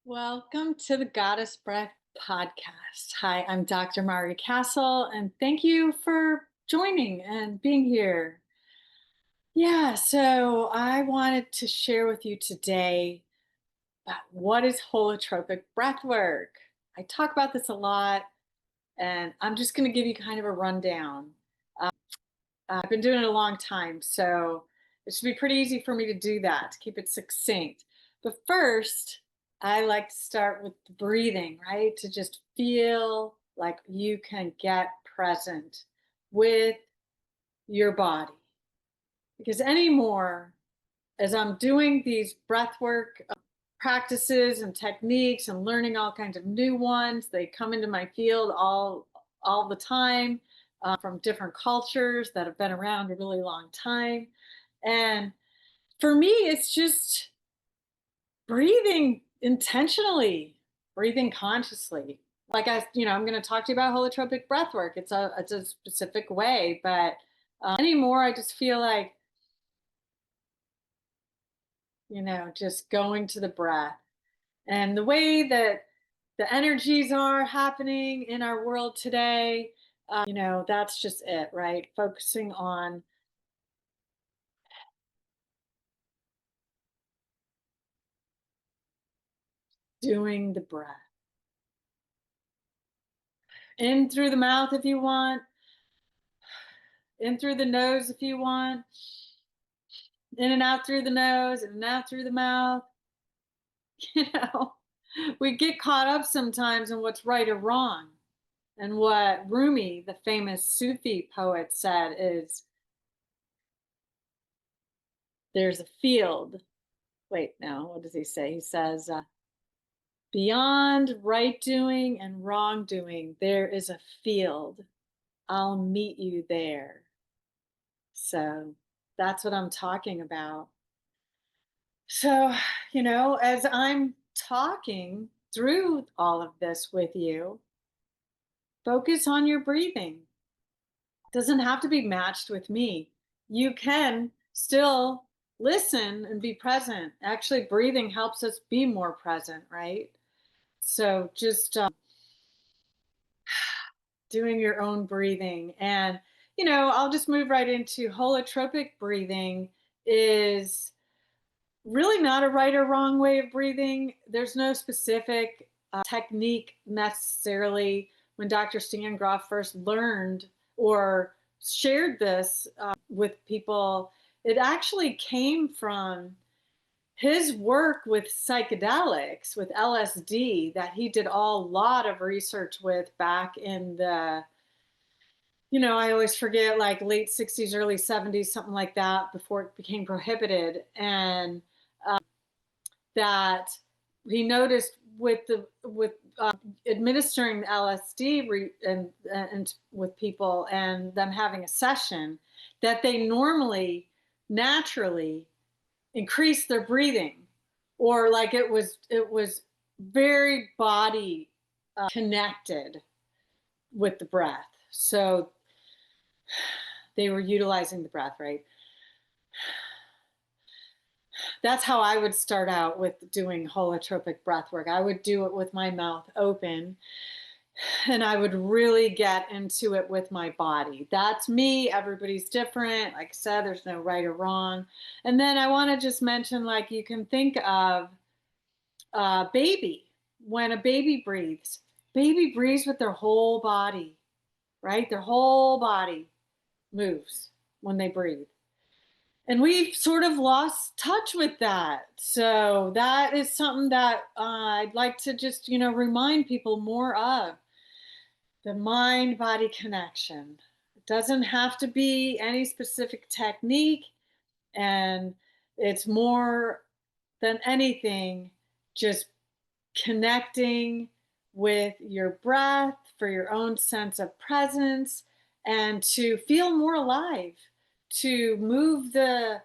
Welcome to the Goddess Breath podcast. Hi, I'm Dr. Mari Castle, and thank you for joining and being here. Yeah, so I wanted to share with you today about what is holotropic breathwork. I talk about this a lot, and I'm just going to give you kind of a rundown. Uh, I've been doing it a long time, so it should be pretty easy for me to do that, to keep it succinct. But first, I like to start with the breathing, right? To just feel like you can get present with your body. Because anymore, as I'm doing these breath work practices and techniques and learning all kinds of new ones, they come into my field all the time from different cultures that have been around a really long time. And for me, it's just breathing intentionally, breathing consciously. I'm going to talk to you about holotropic breath work. It's a specific way, but anymore, I just feel like, just going to the breath and the way that the energies are happening in our world today. That's just it, right? Focusing on doing the breath in through the mouth if you want, in through the nose if you want, in and out through the nose, in and out through the mouth. You know, we get caught up sometimes in what's right or wrong. And what Rumi, the famous Sufi poet, said is there's a field. Wait, no, what does he say? He says, beyond right doing and wrongdoing, there is a field. I'll meet you there. So that's what I'm talking about. So, as I'm talking through all of this with you, focus on your breathing. It doesn't have to be matched with me. You can still listen and be present. Actually, breathing helps us be more present, right? So just doing your own breathing. And, I'll just move right into holotropic breathing is really not a right or wrong way of breathing. There's no specific technique necessarily. When Dr. Stan first learned or shared this with people, it actually came from his work with psychedelics, with LSD, that he did a lot of research with back in I always forget, like late 60s, early 70s, something like that, before it became prohibited. And that he noticed with administering the LSD and with people and them having a session that they normally naturally increase their breathing, or like it was very body connected with the breath. So they were utilizing the breath, right? That's how I would start out with doing holotropic breath work. I would do it with my mouth open and I would really get into it with my body. That's me. Everybody's different. Like I said, there's no right or wrong. And then I want to just mention, like, you can think of a baby. When a baby breathes with their whole body, right? Their whole body moves when they breathe. And we've sort of lost touch with that. So that is something that I'd like to just, remind people more of the mind body connection. It doesn't have to be any specific technique. And it's more than anything, just connecting with your breath for your own sense of presence and to feel more alive, to move the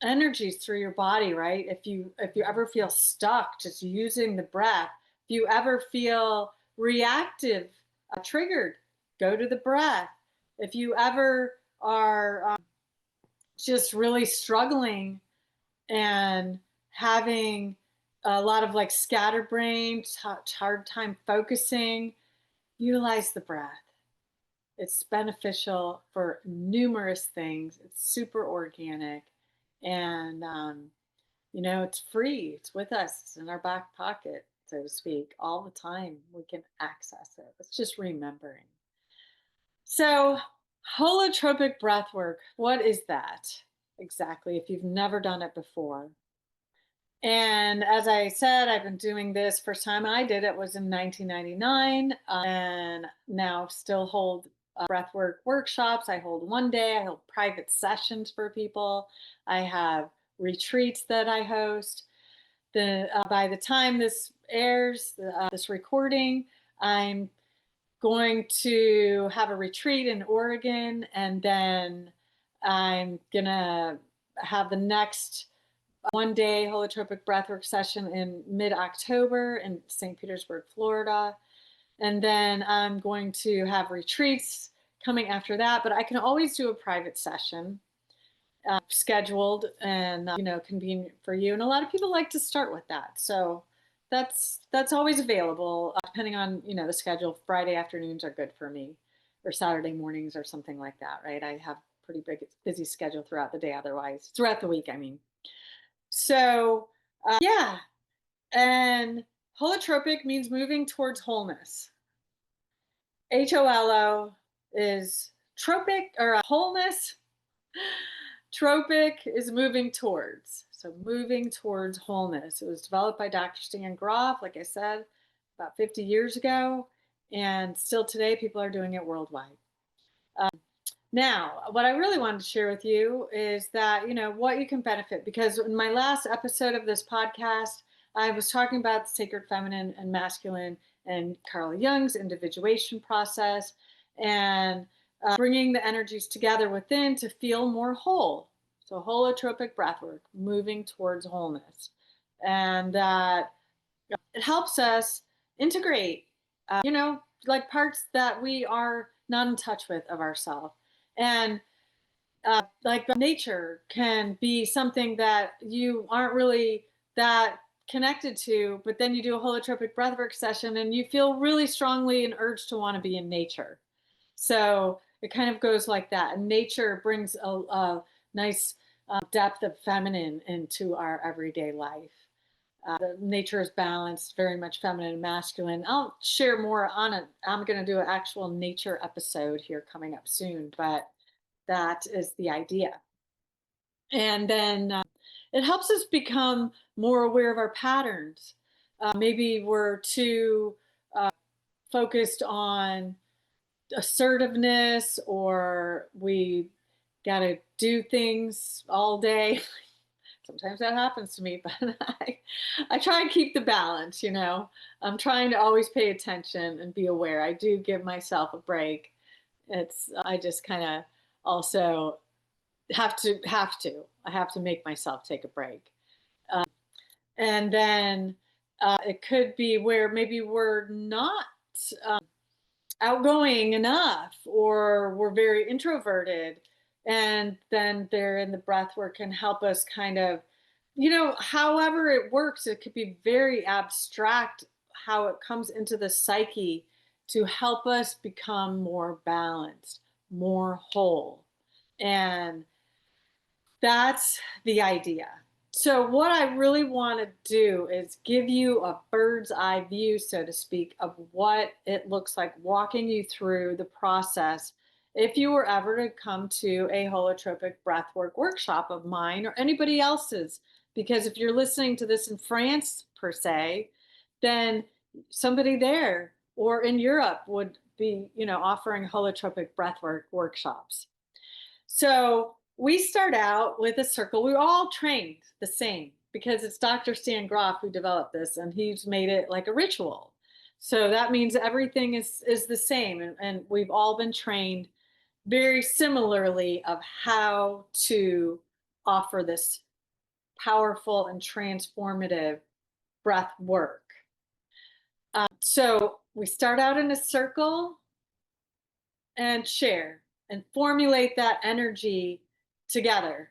energies through your body, right? If you ever feel stuck just using the breath, if you ever feel reactive, triggered, go to the breath. If you ever are just really struggling and having a lot of like scatterbrained, hard time focusing, utilize the breath. It's beneficial for numerous things. It's super organic, and it's free. It's with us. It's in our back pocket, so to speak, all the time. We can access it. It's just remembering. So, holotropic breath work, what is that exactly? If you've never done it before, and as I said, I've been doing this. First time I did it was in 1999, and now still hold breathwork workshops. I hold one day, I hold private sessions for people. I have retreats that I host. By the time this airs, this recording, I'm going to have a retreat in Oregon, and then I'm gonna have the next one day holotropic breathwork session in mid October in St. Petersburg, Florida. And then I'm going to have retreats coming after that, but I can always do a private session scheduled and convenient for you. And a lot of people like to start with that. So that's always available depending on the schedule. Friday afternoons are good for me, or Saturday mornings or something like that, right? I have pretty busy schedule throughout the day, otherwise throughout the week, I mean. So, yeah. And holotropic means moving towards wholeness. HOLO is tropic, or wholeness. Tropic is moving towards. So, moving towards wholeness. It was developed by Dr. Stan Grof, like I said, about 50 years ago. And still today, people are doing it worldwide. Now, what I really wanted to share with you is that, what you can benefit, because in my last episode of this podcast, I was talking about the sacred feminine and masculine and Carl Jung's individuation process, and bringing the energies together within to feel more whole. So, holotropic breathwork, moving towards wholeness. And that it helps us integrate, like parts that we are not in touch with of ourselves. And like nature can be something that you aren't really that connected to, but then you do a holotropic breathwork session and you feel really strongly an urge to want to be in nature. So it kind of goes like that. And nature brings a nice depth of feminine into our everyday life. Nature is balanced, very much feminine and masculine. I'll share more on it. I'm going to do an actual nature episode here coming up soon, but that is the idea. And then it helps us become more aware of our patterns. Maybe we're too focused on assertiveness, or we got to do things all day. Sometimes that happens to me, but I try and keep the balance, I'm trying to always pay attention and be aware. I do give myself a break. I just kind of also have to. I have to make myself take a break. And then it could be where maybe we're not outgoing enough, or we're very introverted, and then they're in the breath work can help us kind of however it works. It could be very abstract how it comes into the psyche to help us become more balanced, more whole. And that's the idea. So, what I really want to do is give you a bird's eye view, so to speak, of what it looks like, walking you through the process if you were ever to come to a holotropic breathwork workshop of mine or anybody else's. Because if you're listening to this in France, per se, then somebody there or in Europe would be, offering holotropic breathwork workshops. So we start out with a circle. We're all trained the same because it's Dr. Stan Grof who developed this, and he's made it like a ritual. So that means everything is the same, and we've all been trained very similarly of how to offer this powerful and transformative breath work. So we start out in a circle and share and formulate that energy together.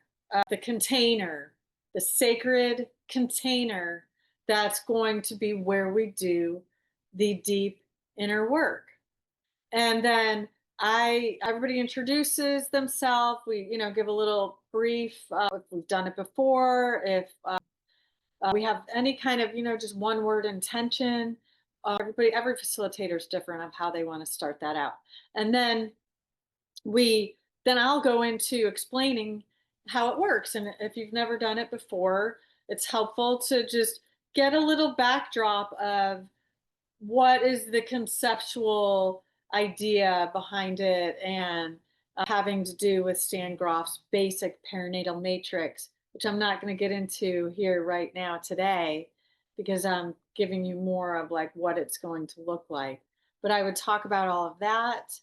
The container, the sacred container that's going to be where we do the deep inner work. And then everybody introduces themselves. We, give a little brief, if we've done it before, if we have any kind of, just one word intention. Every facilitator is different of how they want to start that out. And we, then I'll go into explaining how it works. And if you've never done it before, it's helpful to just get a little backdrop of what is the conceptual idea behind it, and having to do with Stan Grof's basic perinatal matrix, which I'm not going to get into here right now today because I'm giving you more of like what it's going to look like. But I would talk about all of that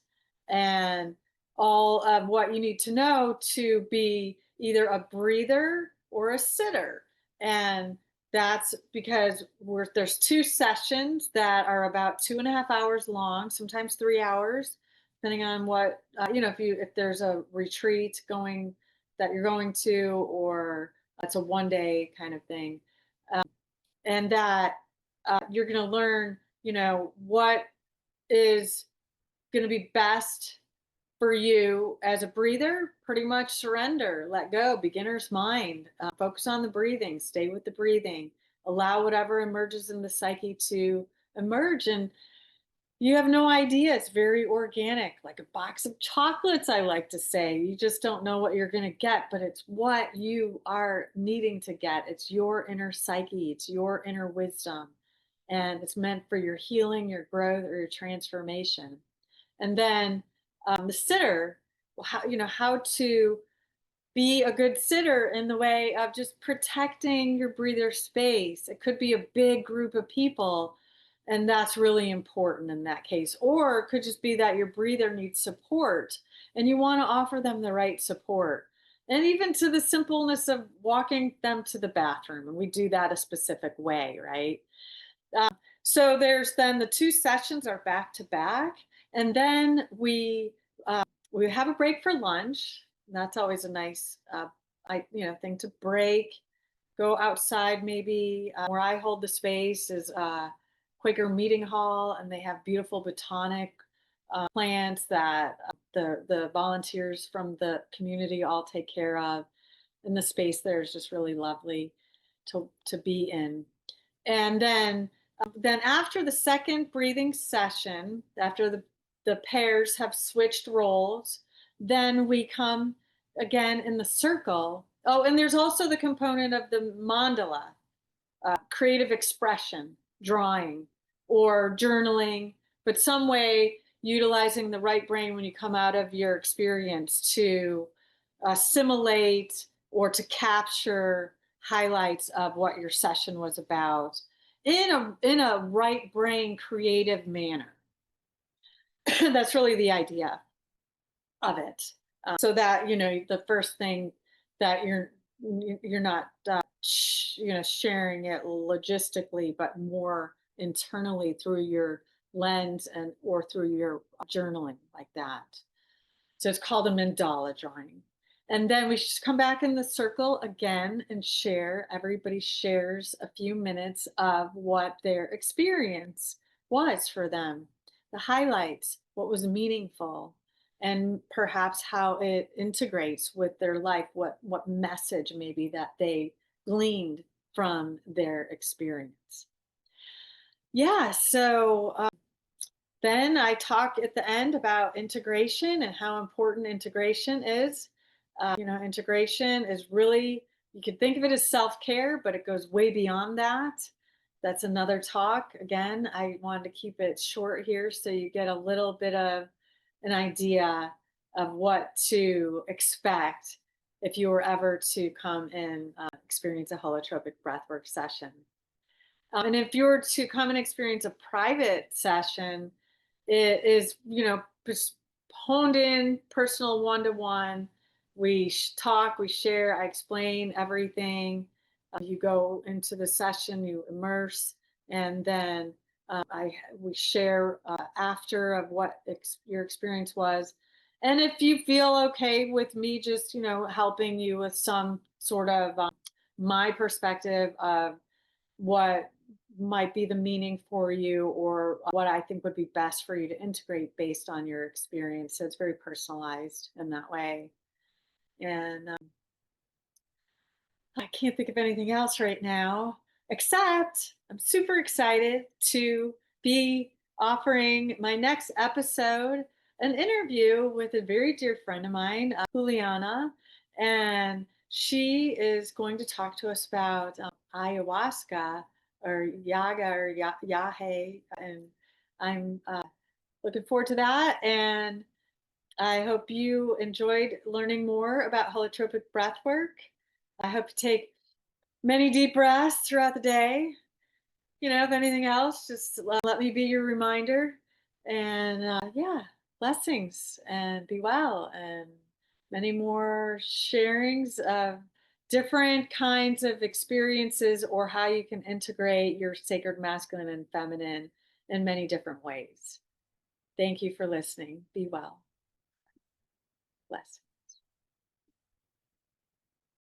and all of what you need to know to be either a breather or a sitter. And that's because there's two sessions that are about 2.5 hours long, sometimes 3 hours, depending on what, if there's a retreat going that you're going to, or it's a 1 day kind of thing. And that you're going to learn, what is going to be best for you as a breather. Pretty much surrender, let go, beginner's mind, focus on the breathing, stay with the breathing, allow whatever emerges in the psyche to emerge. And you have no idea. It's very organic, like a box of chocolates, I like to say. You just don't know what you're going to get, but it's what you are needing to get. It's your inner psyche, it's your inner wisdom. And it's meant for your healing, your growth, or your transformation. And then the sitter, how to be a good sitter in the way of just protecting your breather space. It could be a big group of people, and that's really important in that case. Or it could just be that your breather needs support and you want to offer them the right support. And even to the simpleness of walking them to the bathroom. And we do that a specific way, right? So there's then the two sessions are back to back, and then we have a break for lunch. That's always a nice thing to break. Go outside, maybe where I hold the space is Quaker Meeting Hall, and they have beautiful botanic plants that the volunteers from the community all take care of. And the space there is just really lovely to be in. And then after the second breathing session, after the pairs have switched roles, then we come again in the circle. Oh, and there's also the component of the mandala, creative expression, drawing, or journaling, but some way utilizing the right brain when you come out of your experience to assimilate or to capture highlights of what your session was about in a right brain creative manner. That's really the idea of it. So that the first thing that you're not sharing it logistically, but more internally through your lens and or through your journaling like that. So it's called a mandala drawing. And then we just come back in the circle again and share. Everybody shares a few minutes of what their experience was for them, the highlights, what was meaningful, and perhaps how it integrates with their life, what message maybe that they gleaned from their experience. Yeah, so then I talk at the end about integration and how important integration is. Integration is really, you can think of it as self-care, but it goes way beyond that. That's another talk. Again, I wanted to keep it short here so you get a little bit of an idea of what to expect if you were ever to come and experience a holotropic breathwork session. And if you were to come and experience a private session, it is, just honed in, personal, one-to-one. We talk, we share, I explain everything. You go into the session, you immerse, and then we share after of what your experience was. And if you feel okay with me just, helping you with some sort of my perspective of what might be the meaning for you, or what I think would be best for you to integrate based on your experience. So it's very personalized in that way. And I can't think of anything else right now, except I'm super excited to be offering my next episode an interview with a very dear friend of mine, Juliana. And she is going to talk to us about ayahuasca or yaga or yahe. And I'm looking forward to that. And I hope you enjoyed learning more about holotropic breathwork. I hope you take many deep breaths throughout the day. If anything else, just let me be your reminder. And yeah, blessings and be well. And many more sharings of different kinds of experiences, or how you can integrate your sacred masculine and feminine in many different ways. Thank you for listening. Be well. Bless.